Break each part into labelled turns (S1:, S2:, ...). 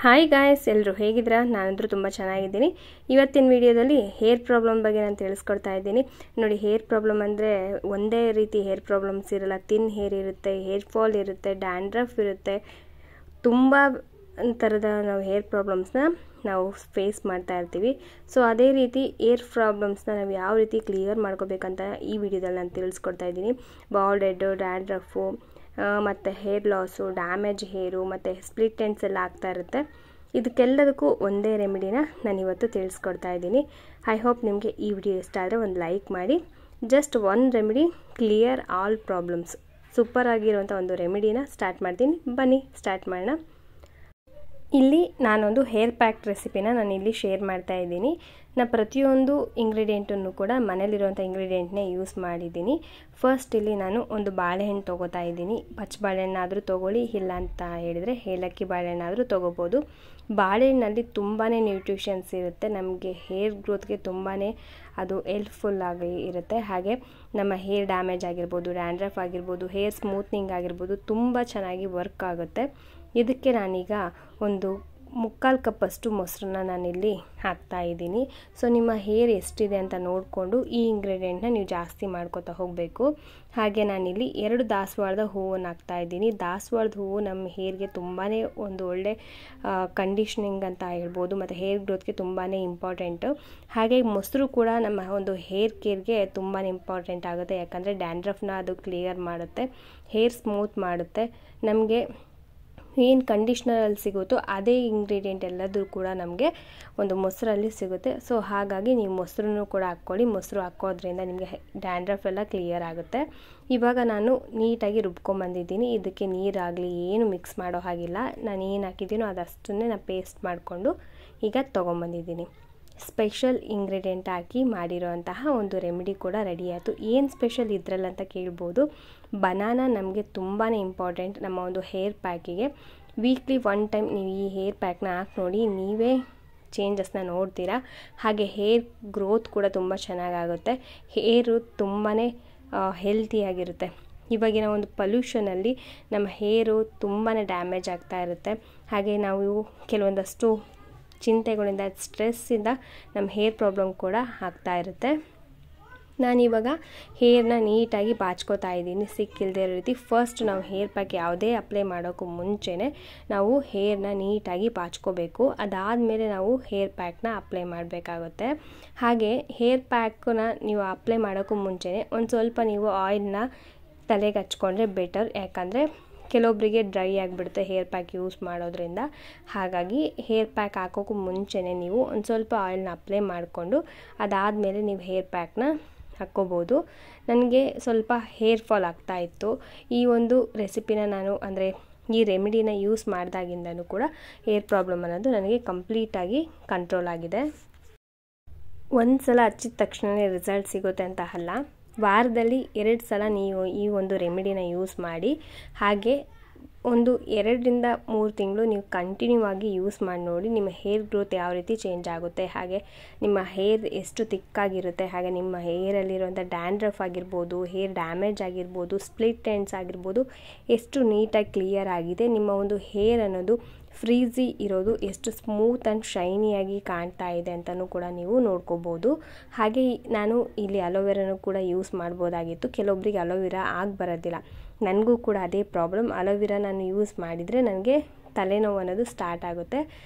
S1: Hi guys, ಎಲ್ಲರೂ ಹೇಗಿದ್ದೀರಾ? ನಾನಂತೂ ತುಂಬ ಚೆನ್ನಾಗಿದ್ದೀನಿ. ಇವತ್ತಿನ ವಿಡಿಯೋದಲ್ಲಿ ಹೇರ್ ಪ್ರಾಬ್ಲಮ್ ಬಗ್ಗೆ ನಾನು ತಿಳಿಸ್ಕೊಡ್ತಾ ಇದ್ದೀನಿ. ನೋಡಿ, ಹೇರ್ ಪ್ರಾಬ್ಲಮ್ ಅಂದರೆ ಒಂದೇ ರೀತಿ ಹೇರ್ ಪ್ರಾಬ್ಲಮ್ಸ್ ಇರಲ್ಲ. ಥಿನ್ ಹೇರ್ ಇರುತ್ತೆ, ಹೇರ್ ಫಾಲ್ ಇರುತ್ತೆ, ಡ್ಯಾಂಡ್ರಫ್ ಇರುತ್ತೆ, ತುಂಬ ಥರದ ನಾವು ಹೇರ್ ಪ್ರಾಬ್ಲಮ್ಸ್ನ ನಾವು ಫೇಸ್ ಮಾಡ್ತಾ ಇರ್ತೀವಿ. ಸೊ ಅದೇ ರೀತಿ ಹೇರ್ ಪ್ರಾಬ್ಲಮ್ಸ್ನ ನಾವು ಯಾವ ರೀತಿ ಕ್ಲಿಯರ್ ಮಾಡ್ಕೋಬೇಕಂತ ಈ ವಿಡಿಯೋದಲ್ಲಿ ನಾನು ತಿಳಿಸ್ಕೊಡ್ತಾ ಇದ್ದೀನಿ. ಬಾಲ್ಡ್ ಹೆಡ್ಡು, ಡ್ಯಾಂಡ್ರಫು ಮತ್ತು ಹೇರ್ ಲಾಸು, ಡ್ಯಾಮೇಜ್ ಹೇರು ಮತ್ತು ಸ್ಪ್ಲಿಟ್ ಎಂಡ್ಸ್ ಎಲ್ಲ ಆಗ್ತಾ ಇರುತ್ತೆ. ಇದಕ್ಕೆಲ್ಲದಕ್ಕೂ ಒಂದೇ ರೆಮಿಡಿನ ನಾನು ಇವತ್ತು ತಿಳಿಸ್ಕೊಡ್ತಾ ಇದ್ದೀನಿ. ಐ ಹೋಪ್ ನಿಮಗೆ ಈ ವಿಡಿಯೋ ಇಷ್ಟ ಆದರೆ ಒಂದು ಲೈಕ್ ಮಾಡಿ. Just one remedy clear all problems. Super ಆಗಿರುವಂಥ ಒಂದು ರೆಮಿಡಿನ ಸ್ಟಾರ್ಟ್ ಮಾಡ್ತೀನಿ. ಬನ್ನಿ ಸ್ಟಾರ್ಟ್ ಮಾಡೋಣ. ಇಲ್ಲಿ ನಾನೊಂದು ಹೇರ್ ಪ್ಯಾಕ್ ರೆಸಿಪಿನ ನಾನಿಲ್ಲಿ ಶೇರ್ ಮಾಡ್ತಾ ಇದ್ದೀನಿ. ನಾನು ಪ್ರತಿಯೊಂದು ಇಂಗ್ರೀಡಿಯೆಂಟನ್ನು ಕೂಡ ಮನೇಲಿರುವಂಥ ಇಂಗ್ರೀಡಿಯೆಂಟ್ನೇ ಯೂಸ್ ಮಾಡಿದ್ದೀನಿ. ಫಸ್ಟ್ ಇಲ್ಲಿ ನಾನು ಒಂದು ಬಾಳೆಹಣ್ಣು ತೊಗೋತಾ ಇದ್ದೀನಿ. ಪಚ್ಚ ಬಾಳೆಹಣ್ಣಾದರೂ ತೊಗೊಳ್ಳಿ, ಇಲ್ಲ ಅಂತ ಹೇಳಿದರೆ ಏಲಕ್ಕಿ ಬಾಳೆಹಣ್ಣಾದರೂ ತೊಗೋಬೋದು. ಬಾಳೆಹಣ್ಣಲ್ಲಿ ತುಂಬಾ ನ್ಯೂಟ್ರಿಷನ್ಸ್ ಇರುತ್ತೆ. ನಮಗೆ ಹೇರ್ ಗ್ರೋತ್ಗೆ ತುಂಬಾ ಅದು ಹೆಲ್ಪ್ಫುಲ್ಲಾಗಿ ಇರುತ್ತೆ. ಹಾಗೆ ನಮ್ಮ ಹೇರ್ ಡ್ಯಾಮೇಜ್ ಆಗಿರ್ಬೋದು, ಡ್ಯಾಂಡ್ರಫ್ ಆಗಿರ್ಬೋದು, ಹೇರ್ ಸ್ಮೂತ್ನಿಂಗ್ ಆಗಿರ್ಬೋದು, ತುಂಬ ಚೆನ್ನಾಗಿ ವರ್ಕ್ ಆಗುತ್ತೆ. ಇದಕ್ಕೆ ನಾನೀಗ ಒಂದು 3/4 ಕಪ್ಪಷ್ಟು ಮೊಸರನ್ನ ನಾನಿಲ್ಲಿ ಹಾಕ್ತಾ ಇದ್ದೀನಿ. ಸೊ ನಿಮ್ಮ ಹೇರ್ ಎಷ್ಟಿದೆ ಅಂತ ನೋಡಿಕೊಂಡು ಈ ಇಂಗ್ರೀಡಿಯೆಂಟ್ನ ನೀವು ಜಾಸ್ತಿ ಮಾಡ್ಕೊತಾ ಹೋಗಬೇಕು. ಹಾಗೆ ನಾನಿಲ್ಲಿ 2 ದಾಸವಾಳದ ಹೂವನ್ನು ಹಾಕ್ತಾ ಇದ್ದೀನಿ. ದಾಸವಾಳದ ಹೂವು ನಮ್ಮ ಹೇರ್ಗೆ ತುಂಬಾ ಒಂದು ಒಳ್ಳೆ ಕಂಡೀಷ್ನಿಂಗ್ ಅಂತ ಹೇಳ್ಬೋದು, ಮತ್ತು ಹೇರ್ ಗ್ರೋತ್ಗೆ ತುಂಬಾ ಇಂಪಾರ್ಟೆಂಟು. ಹಾಗೆ ಮೊಸರು ಕೂಡ ನಮ್ಮ ಒಂದು ಹೇರ್ ಕೇರ್ಗೆ ತುಂಬಾ ಇಂಪಾರ್ಟೆಂಟ್ ಆಗುತ್ತೆ. ಯಾಕಂದರೆ ಡ್ಯಾಂಡ್ರಫ್ನ ಅದು ಕ್ಲಿಯರ್ ಮಾಡುತ್ತೆ, ಹೇರ್ ಸ್ಮೂತ್ ಮಾಡುತ್ತೆ. ನಮಗೆ ಏನು ಕಂಡೀಷ್ನರಲ್ಲಿ ಸಿಗುತ್ತೋ ಅದೇ ಇಂಗ್ರೀಡಿಯೆಂಟ್ ಎಲ್ಲದೂ ಕೂಡ ನಮಗೆ ಒಂದು ಮೊಸರಲ್ಲಿ ಸಿಗುತ್ತೆ. ಸೊ ಹಾಗಾಗಿ ನೀವು ಮೊಸರನ್ನು ಕೂಡ ಹಾಕ್ಕೊಳ್ಳಿ. ಮೊಸರು ಹಾಕೋದ್ರಿಂದ ನಿಮಗೆ ಡ್ಯಾಂಡ್ರಫ್ ಎಲ್ಲ ಕ್ಲಿಯರ್ ಆಗುತ್ತೆ. ಇವಾಗ ನಾನು ನೀಟಾಗಿ ರುಬ್ಕೊಂಬಂದಿದ್ದೀನಿ. ಇದಕ್ಕೆ ನೀರಾಗಲಿ ಏನು ಮಿಕ್ಸ್ ಮಾಡೋ ಹಾಗಿಲ್ಲ. ನಾನು ಏನು ಹಾಕಿದ್ದೀನೋ ಅದಷ್ಟನ್ನೇ ನಾನು ಪೇಸ್ಟ್ ಮಾಡಿಕೊಂಡು ಈಗ ತೊಗೊಂಬಂದಿದ್ದೀನಿ. ಸ್ಪೆಷಲ್ ಇಂಗ್ರೀಡಿಯೆಂಟ್ ಹಾಕಿ ಮಾಡಿರೋಂತಹ ಒಂದು ರೆಮಿಡಿ ಕೂಡ ರೆಡಿ ಆಯಿತು. ಏನು ಸ್ಪೆಷಲ್ ಇದರಲ್ಲಿ ಅಂತ ಕೇಳ್ಬೋದು. ಬನಾನಾ ನಮಗೆ ತುಂಬಾ ಇಂಪಾರ್ಟೆಂಟ್ ನಮ್ಮ ಒಂದು ಹೇರ್ ಪ್ಯಾಕಿಗೆ. ವೀಕ್ಲಿ 1 ಟೈಮ್ ನೀವು ಈ ಹೇರ್ ಪ್ಯಾಕ್ನ ಹಾಕಿ ನೋಡಿ, ನೀವೇ ಚೇಂಜಸ್ನ ನೋಡ್ತೀರಾ. ಹಾಗೆ ಹೇರ್ ಗ್ರೋತ್ ಕೂಡ ತುಂಬ ಚೆನ್ನಾಗಾಗುತ್ತೆ. ಹೇರು ತುಂಬಾ ಹೆಲ್ತಿಯಾಗಿರುತ್ತೆ. ಇವಾಗಿನ ಒಂದು ಪೊಲ್ಯೂಷನಲ್ಲಿ ನಮ್ಮ ಹೇರು ತುಂಬಾ ಡ್ಯಾಮೇಜ್ ಆಗ್ತಾ ಇರುತ್ತೆ. ಹಾಗೆ ನಾವು ಕೆಲವೊಂದಷ್ಟು ಚಿಂತೆಗಳಿಂದ, ಸ್ಟ್ರೆಸ್ಸಿಂದ ನಮ್ಮ ಹೇರ್ ಪ್ರಾಬ್ಲಮ್ ಕೂಡ ಆಗ್ತಾ ಇರುತ್ತೆ. ನಾನಿವಾಗ ಹೇರ್ನ ನೀಟಾಗಿ ಬಾಚ್ಕೋತಾ ಇದ್ದೀನಿ, ಸಿಕ್ಕಿಲ್ಲದೆ ಇರೋ ರೀತಿ. ಫಸ್ಟ್ ನಾವು ಹೇರ್ ಪ್ಯಾಕ್ ಯಾವುದೇ ಅಪ್ಲೈ ಮಾಡೋಕ್ಕೂ ಮುಂಚೆನೇ ನಾವು ಹೇರ್ನ ನೀಟಾಗಿ ಬಾಚ್ಕೋಬೇಕು. ಅದಾದಮೇಲೆ ನಾವು ಹೇರ್ ಪ್ಯಾಕ್ನ ಅಪ್ಲೈ ಮಾಡಬೇಕಾಗುತ್ತೆ. ಹಾಗೆ ಹೇರ್ ಪ್ಯಾಕನ್ನ ನೀವು ಅಪ್ಲೈ ಮಾಡೋಕ್ಕೂ ಮುಂಚೆನೇ ಒಂದು ಸ್ವಲ್ಪ ನೀವು ಆಯಿಲ್ನ ತಲೆಗೆ ಹಚ್ಕೊಂಡ್ರೆ ಬೆಟರ್. ಯಾಕಂದರೆ ಕೆಲವೊಬ್ಬರಿಗೆ ಡ್ರೈ ಆಗಿಬಿಡುತ್ತೆ ಹೇರ್ ಪ್ಯಾಕ್ ಯೂಸ್ ಮಾಡೋದ್ರಿಂದ. ಹಾಗಾಗಿ ಹೇರ್ ಪ್ಯಾಕ್ ಹಾಕೋಕ್ಕೂ ಮುಂಚೆನೇ ನೀವು ಒಂದು ಸ್ವಲ್ಪ ಆಯಿಲ್ನ ಅಪ್ಲೈ ಮಾಡಿಕೊಂಡು ಅದಾದಮೇಲೆ ನೀವು ಹೇರ್ ಪ್ಯಾಕ್ನ ಹಾಕ್ಕೋಬೋದು. ನನಗೆ ಸ್ವಲ್ಪ ಹೇರ್ ಫಾಲ್ ಆಗ್ತಾಯಿತ್ತು. ಈ ಒಂದು ರೆಸಿಪಿನ ನಾನು ಅಂದರೆ ಈ ರೆಮಿಡಿನ ಯೂಸ್ ಮಾಡಿದಾಗಿಂದನೂ ಕೂಡ ಹೇರ್ ಪ್ರಾಬ್ಲಮ್ ಅನ್ನೋದು ನನಗೆ ಕಂಪ್ಲೀಟಾಗಿ ಕಂಟ್ರೋಲ್ ಆಗಿದೆ. ಒಂದು ಸಲ ಹಚ್ಚಿದ ತಕ್ಷಣವೇ ರಿಸಲ್ಟ್ ಸಿಗುತ್ತೆ ಅಂತ ಅಲ್ಲ, ವಾರದಲ್ಲಿ 2 ಸಲ ನೀವು ಈ ಒಂದು ರೆಮಿಡಿನ ಯೂಸ್ ಮಾಡಿ. ಹಾಗೆ ಒಂದು 2-3 ತಿಂಗಳು ನೀವು ಕಂಟಿನ್ಯೂ ಆಗಿ ಯೂಸ್ ಮಾಡಿ ನೋಡಿ, ನಿಮ್ಮ ಹೇರ್ ಗ್ರೋತ್ ಯಾವ ರೀತಿ ಚೇಂಜ್ ಆಗುತ್ತೆ. ಹಾಗೆ ನಿಮ್ಮ ಹೇರ್ ಎಷ್ಟು ತಿಕ್ಕಾಗಿರುತ್ತೆ, ಹಾಗೆ ನಿಮ್ಮ ಹೇರಲ್ಲಿರುವಂಥ ಡ್ಯಾಂಡ್ರಫ್ ಆಗಿರ್ಬೋದು, ಹೇರ್ ಡ್ಯಾಮೇಜ್ ಆಗಿರ್ಬೋದು, ಸ್ಪ್ಲಿಟ್ ಎಂಡ್ಸ್ ಆಗಿರ್ಬೋದು, ಎಷ್ಟು ನೀಟಾಗಿ ಕ್ಲಿಯರ್ ಆಗಿದೆ. ನಿಮ್ಮ ಒಂದು ಹೇರ್ ಅನ್ನೋದು ಫ್ರೀಝಿ ಇರೋದು ಎಷ್ಟು ಸ್ಮೂತ್ ಆ್ಯಂಡ್ ಶೈನಿಯಾಗಿ ಕಾಣ್ತಾ ಇದೆ ಅಂತಲೂ ಕೂಡ ನೀವು ನೋಡ್ಕೋಬೋದು. ಹಾಗೆ ನಾನು ಇಲ್ಲಿ ಅಲೋವೆರಾನು ಕೂಡ ಯೂಸ್ ಮಾಡ್ಬೋದಾಗಿತ್ತು. ಕೆಲವೊಬ್ಬರಿಗೆ ಅಲೋವೆರಾ ಆಗಿ ಬರೋದಿಲ್ಲ. ನನಗೂ ಕೂಡ ಅದೇ ಪ್ರಾಬ್ಲಮ್. ಅಲೋವೆರಾ ನಾನು ಯೂಸ್ ಮಾಡಿದರೆ ನನಗೆ ತಲೆನೋವು ಅನ್ನೋದು ಸ್ಟಾರ್ಟ್ ಆಗುತ್ತೆ.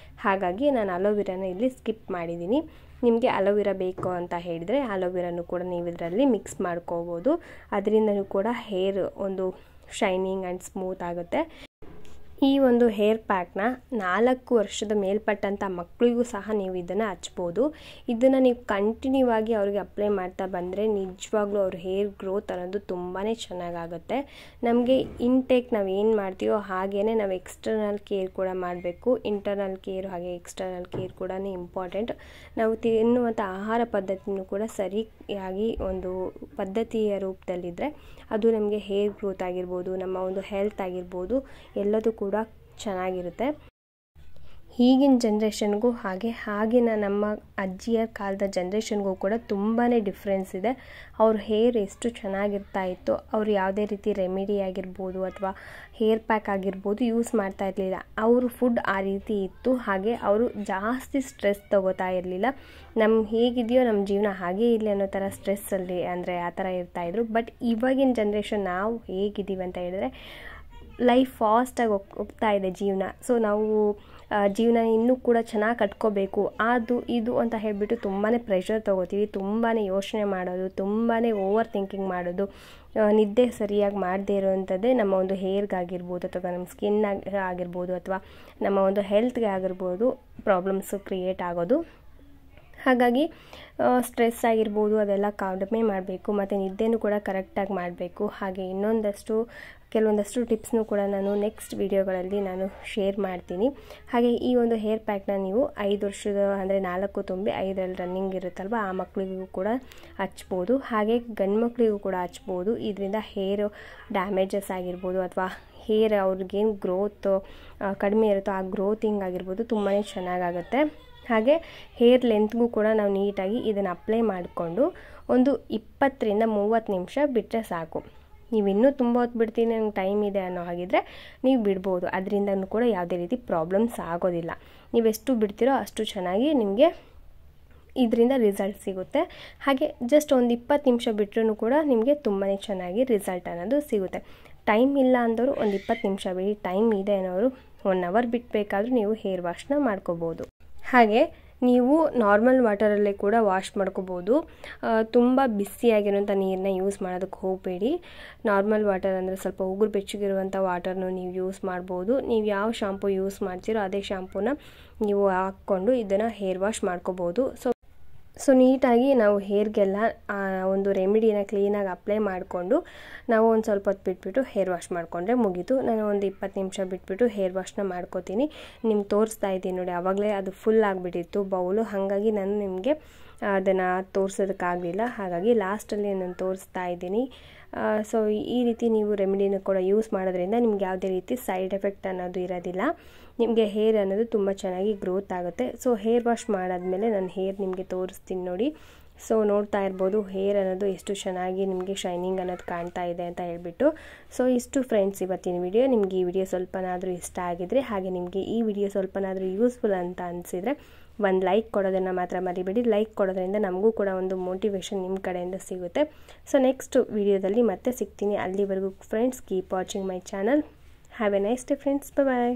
S1: ಹಾಗಾಗಿ ನಾನು ಅಲೋವೆರಾನ ಇಲ್ಲಿ ಸ್ಕಿಪ್ ಮಾಡಿದ್ದೀನಿ. ನಿಮಗೆ ಅಲೋವೆರಾ ಬೇಕು ಅಂತ ಹೇಳಿದರೆ ಅಲೋವೆರಾನು ಕೂಡ ನೀವು ಇದರಲ್ಲಿ ಮಿಕ್ಸ್ ಮಾಡ್ಕೋಬೋದು. ಅದರಿಂದನೂ ಕೂಡ ಹೇರ್ ಒಂದು ಶೈನಿಂಗ್ ಆ್ಯಂಡ್ ಸ್ಮೂತ್ ಆಗುತ್ತೆ. ಈ ಒಂದು ಹೇರ್ ಪ್ಯಾಕ್ನ 4 ವರ್ಷದ ಮೇಲ್ಪಟ್ಟಂಥ ಮಕ್ಕಳಿಗೂ ಸಹ ನೀವು ಇದನ್ನು ಹಚ್ಬೋದು. ಇದನ್ನು ನೀವು ಕಂಟಿನ್ಯೂ ಆಗಿ ಅವ್ರಿಗೆ ಅಪ್ಲೈ ಮಾಡ್ತಾ ಬಂದರೆ ನಿಜವಾಗ್ಲೂ ಅವ್ರ ಹೇರ್ ಗ್ರೋತ್ ಅನ್ನೋದು ತುಂಬಾ ಚೆನ್ನಾಗಾಗುತ್ತೆ. ನಮಗೆ ಇಂಟೇಕ್ ನಾವು ಏನು ಮಾಡ್ತೀವೋ ಹಾಗೇ ನಾವು ಎಕ್ಸ್ಟರ್ನಲ್ ಕೇರ್ ಕೂಡ ಮಾಡಬೇಕು. ಇಂಟರ್ನಲ್ ಕೇರ್ ಹಾಗೆ ಎಕ್ಸ್ಟರ್ನಲ್ ಕೇರ್ ಕೂಡ ಇಂಪಾರ್ಟೆಂಟ್. ನಾವು ತಿನ್ನುವಂಥ ಆಹಾರ ಪದ್ಧತಿನೂ ಕೂಡ ಸರಿಯಾಗಿ ಒಂದು ಪದ್ಧತಿಯ ರೂಪದಲ್ಲಿದ್ದರೆ ಅದು ನಮಗೆ ಹೇರ್ ಗ್ರೋತ್ ಆಗಿರ್ಬೋದು, ನಮ್ಮ ಒಂದು ಹೆಲ್ತ್ ಆಗಿರ್ಬೋದು, ಎಲ್ಲದೂ ಕೂಡ ಚೆನ್ನಾಗಿರುತ್ತೆ. ಈಗಿನ ಜನ್ರೇಷನ್ಗೂ ಆಗಿನ ನಮ್ಮ ಅಜ್ಜಿಯ ಕಾಲದ ಜನ್ರೇಷನ್ಗೂ ಕೂಡ ತುಂಬಾ ಡಿಫ್ರೆನ್ಸ್ ಇದೆ. ಅವ್ರ ಹೇರ್ ಎಷ್ಟು ಚೆನ್ನಾಗಿರ್ತಾ ಇತ್ತು, ಅವರು ಯಾವುದೇ ರೀತಿ ರೆಮಿಡಿ ಆಗಿರ್ಬೋದು ಅಥವಾ ಹೇರ್ ಪ್ಯಾಕ್ ಆಗಿರ್ಬೋದು ಯೂಸ್ ಮಾಡ್ತಾ ಇರಲಿಲ್ಲ. ಅವರು ಫುಡ್ ಆ ರೀತಿ ಇತ್ತು. ಹಾಗೆ ಅವರು ಜಾಸ್ತಿ ಸ್ಟ್ರೆಸ್ ತಗೋತಾ ಇರಲಿಲ್ಲ. ಹೇಗಿದೆಯೋ ನಮ್ಮ ಜೀವನ ಹಾಗೇ ಇರಲಿ ಅನ್ನೋ ಥರ ಸ್ಟ್ರೆಸ್ಸಲ್ಲಿ ಅಂದರೆ ಆ ಥರ ಇರ್ತಾಯಿದ್ರು. ಬಟ್ ಇವಾಗಿನ ಜನ್ರೇಷನ್ ನಾವು ಹೇಗಿದ್ದೀವಿ ಅಂತ ಹೇಳಿದ್ರೆ ಲೈಫ್ ಫಾಸ್ಟಾಗಿ ಹೋಗ್ತಾ ಇದೆ ಜೀವನ. ಸೊ ನಾವು ಜೀವನ ಇನ್ನೂ ಕೂಡ ಚೆನ್ನಾಗಿ ಕಟ್ಕೋಬೇಕು, ಅದು ಇದು ಅಂತ ಹೇಳಿಬಿಟ್ಟು ತುಂಬಾ ಪ್ರೆಷರ್ ತೊಗೋತೀವಿ. ತುಂಬಾ ಯೋಚನೆ ಮಾಡೋದು, ತುಂಬಾ ಓವರ್ ಥಿಂಕಿಂಗ್ ಮಾಡೋದು, ನಿದ್ದೆ ಸರಿಯಾಗಿ ಮಾಡದೇ ಇರೋವಂಥದ್ದೇ ನಮ್ಮ ಒಂದು ಹೇರ್ಗಾಗಿರ್ಬೋದು ಅಥವಾ ನಮ್ಮ ಸ್ಕಿನ್ ಆಗಿರ್ಬೋದು ಅಥವಾ ನಮ್ಮ ಒಂದು ಹೆಲ್ತ್ಗೆ ಆಗಿರ್ಬೋದು ಪ್ರಾಬ್ಲಮ್ಸು ಕ್ರಿಯೇಟ್ ಆಗೋದು. ಹಾಗಾಗಿ ಸ್ಟ್ರೆಸ್ ಆಗಿರ್ಬೋದು ಅದೆಲ್ಲ ಕಡಿಮೆ ಮಾಡಬೇಕು, ಮತ್ತು ನಿದ್ದೆನೂ ಕೂಡ ಕರೆಕ್ಟಾಗಿ ಮಾಡಬೇಕು. ಹಾಗೆ ಕೆಲವೊಂದಷ್ಟು ಟಿಪ್ಸ್ನೂ ಕೂಡ ನಾನು ನೆಕ್ಸ್ಟ್ ವಿಡಿಯೋಗಳಲ್ಲಿ ನಾನು ಶೇರ್ ಮಾಡ್ತೀನಿ. ಹಾಗೆ ಈ ಒಂದು ಹೇರ್ ಪ್ಯಾಕ್ನ ನೀವು 5 ವರ್ಷದ ಅಂದರೆ 4 ತುಂಬಿ 5ರಲ್ಲಿ ರನ್ನಿಂಗ್ ಇರುತ್ತಲ್ವ ಆ ಮಕ್ಕಳಿಗೂ ಕೂಡ ಹಚ್ಬೋದು. ಹಾಗೆ ಗಂಡು ಮಕ್ಕಳಿಗೂ ಕೂಡ ಹಚ್ಬೋದು. ಇದರಿಂದ ಹೇರ್ ಡ್ಯಾಮೇಜಸ್ ಆಗಿರ್ಬೋದು ಅಥವಾ ಹೇರ್ ಅವ್ರಿಗೇನು ಗ್ರೋತ್ ಕಡಿಮೆ ಇರುತ್ತೋ ಆ ಗ್ರೋತಿಂಗ್ ಆಗಿರ್ಬೋದು ತುಂಬಾ ಚೆನ್ನಾಗಾಗುತ್ತೆ. ಹಾಗೆ ಹೇರ್ ಲೆಂತ್ಗೂ ಕೂಡ ನಾವು ನೀಟಾಗಿ ಇದನ್ನು ಅಪ್ಲೈ ಮಾಡಿಕೊಂಡು ಒಂದು 20ರಿಂದ 30 ನಿಮಿಷ ಬಿಟ್ಟರೆ ಸಾಕು. ನೀವು ಇನ್ನೂ ತುಂಬ ಹೊತ್ತು ಬಿಡ್ತೀನಿ, ನಂಗೆ ಟೈಮ್ ಇದೆ ಅನ್ನೋ ಹಾಗಿದ್ರೆ ನೀವು ಬಿಡ್ಬೋದು. ಅದರಿಂದನೂ ಕೂಡ ಯಾವುದೇ ರೀತಿ ಪ್ರಾಬ್ಲಮ್ಸ್ ಆಗೋದಿಲ್ಲ. ನೀವೆಷ್ಟು ಬಿಡ್ತೀರೋ ಅಷ್ಟು ಚೆನ್ನಾಗಿ ನಿಮಗೆ ಇದರಿಂದ ರಿಸಲ್ಟ್ ಸಿಗುತ್ತೆ. ಹಾಗೆ ಜಸ್ಟ್ ಒಂದು 20 ನಿಮಿಷ ಬಿಟ್ಟರೂ ಕೂಡ ನಿಮಗೆ ತುಂಬಾ ಚೆನ್ನಾಗಿ ರಿಸಲ್ಟ್ ಅನ್ನೋದು ಸಿಗುತ್ತೆ. ಟೈಮ್ ಇಲ್ಲ ಅಂದವರು ಒಂದು 20 ನಿಮಿಷ ಬಿಡಿ, ಟೈಮ್ ಇದೆ ಅನ್ನೋರು 1 ಅವರ್ ಬಿಟ್ಟಬೇಕಾದ್ರೂ ನೀವು ಹೇರ್ ವಾಶ್ನ ಮಾಡ್ಕೋಬೋದು. ಹಾಗೆ ನೀವು ನಾರ್ಮಲ್ ವಾಟರಲ್ಲೇ ಕೂಡ ವಾಶ್ ಮಾಡ್ಕೋಬೋದು. ತುಂಬ ಬಿಸಿಯಾಗಿರೋಂಥ ನೀರನ್ನ ಯೂಸ್ ಮಾಡೋದಕ್ಕೆ ಹೋಗಬೇಡಿ. ನಾರ್ಮಲ್ ವಾಟರ್ ಅಂದರೆ ಸ್ವಲ್ಪ ಉಗುರು ಬೆಚ್ಚಗಿರುವಂಥ ವಾಟರ್ನು ನೀವು ಯೂಸ್ ಮಾಡ್ಬೋದು. ನೀವು ಯಾವ ಶಾಂಪು ಯೂಸ್ ಮಾಡ್ತೀರೋ ಅದೇ ಶಾಂಪೂನ ನೀವು ಹಾಕ್ಕೊಂಡು ಇದನ್ನು ಹೇರ್ ವಾಶ್ ಮಾಡ್ಕೋಬೋದು. ಸೊ ನೀಟಾಗಿ ನಾವು ಹೇರ್ಗೆಲ್ಲ ಒಂದು ರೆಮಿಡಿನ ಕ್ಲೀನಾಗಿ ಅಪ್ಲೈ ಮಾಡಿಕೊಂಡು ನಾವು ಒಂದು ಸ್ವಲ್ಪ ಹೊತ್ತು ಬಿಟ್ಬಿಟ್ಟು ಹೇರ್ ವಾಶ್ ಮಾಡಿಕೊಂಡ್ರೆ ಮುಗೀತು. ನಾನು ಒಂದು 20 ನಿಮಿಷ ಬಿಟ್ಬಿಟ್ಟು ಹೇರ್ ವಾಶ್ನ ಮಾಡ್ಕೋತೀನಿ. ನಿಮ್ಗೆ ತೋರಿಸ್ತಾ ಇದ್ದೀನಿ ನೋಡಿ, ಆವಾಗಲೇ ಅದು ಫುಲ್ ಆಗಿಬಿಟ್ಟಿತ್ತು ಬೌಲು. ಹಾಗಾಗಿ ನಾನು ನಿಮಗೆ ಅದನ್ನು ತೋರಿಸೋದಕ್ಕಾಗಲಿಲ್ಲ. ಹಾಗಾಗಿ ಲಾಸ್ಟಲ್ಲಿ ನಾನು ತೋರಿಸ್ತಾ ಇದ್ದೀನಿ. ಸೊ ಈ ರೀತಿ ನೀವು ರೆಮಿಡಿನ ಕೂಡ ಯೂಸ್ ಮಾಡೋದ್ರಿಂದ ನಿಮ್ಗೆ ಯಾವುದೇ ರೀತಿ ಸೈಡ್ ಎಫೆಕ್ಟ್ ಅನ್ನೋದು ಇರೋದಿಲ್ಲ. ನಿಮಗೆ ಹೇರ್ ಅನ್ನೋದು ತುಂಬ ಚೆನ್ನಾಗಿ ಗ್ರೋತ್ ಆಗುತ್ತೆ. ಸೊ ಹೇರ್ ವಾಶ್ ಮಾಡಾದಮೇಲೆ ನಾನು ಹೇರ್ ನಿಮಗೆ ತೋರಿಸ್ತೀನಿ ನೋಡಿ. ಸೊ ನೋಡ್ತಾ ಇರ್ಬೋದು ಹೇರ್ ಅನ್ನೋದು ಎಷ್ಟು ಚೆನ್ನಾಗಿ ನಿಮಗೆ ಶೈನಿಂಗ್ ಅನ್ನೋದು ಕಾಣ್ತಾ ಇದೆ ಅಂತ ಹೇಳ್ಬಿಟ್ಟು. ಸೊ ಇಷ್ಟು ಫ್ರೆಂಡ್ಸ್ ಇವತ್ತಿನ ವಿಡಿಯೋ. ನಿಮಗೆ ಈ ವಿಡಿಯೋ ಸ್ವಲ್ಪನಾದರೂ ಇಷ್ಟ ಆಗಿದ್ರೆ, ಹಾಗೆ ನಿಮಗೆ ಈ ವಿಡಿಯೋ ಸ್ವಲ್ಪನಾದರೂ ಯೂಸ್ಫುಲ್ ಅಂತ ಅನಿಸಿದರೆ ಒಂದು ಲೈಕ್ ಕೊಡೋದನ್ನು ಮಾತ್ರ ಮರಿಬೇಡಿ. ಲೈಕ್ ಕೊಡೋದ್ರಿಂದ ನಮಗೂ ಕೂಡ ಒಂದು ಮೋಟಿವೇಶನ್ ನಿಮ್ಮ ಕಡೆಯಿಂದ ಸಿಗುತ್ತೆ. ಸೊ ನೆಕ್ಸ್ಟ್ ವಿಡಿಯೋದಲ್ಲಿ ಮತ್ತೆ ಸಿಗ್ತೀನಿ. ಅಲ್ಲಿವರೆಗೂ friends keep watching my channel. Have a nice day friends. Bye.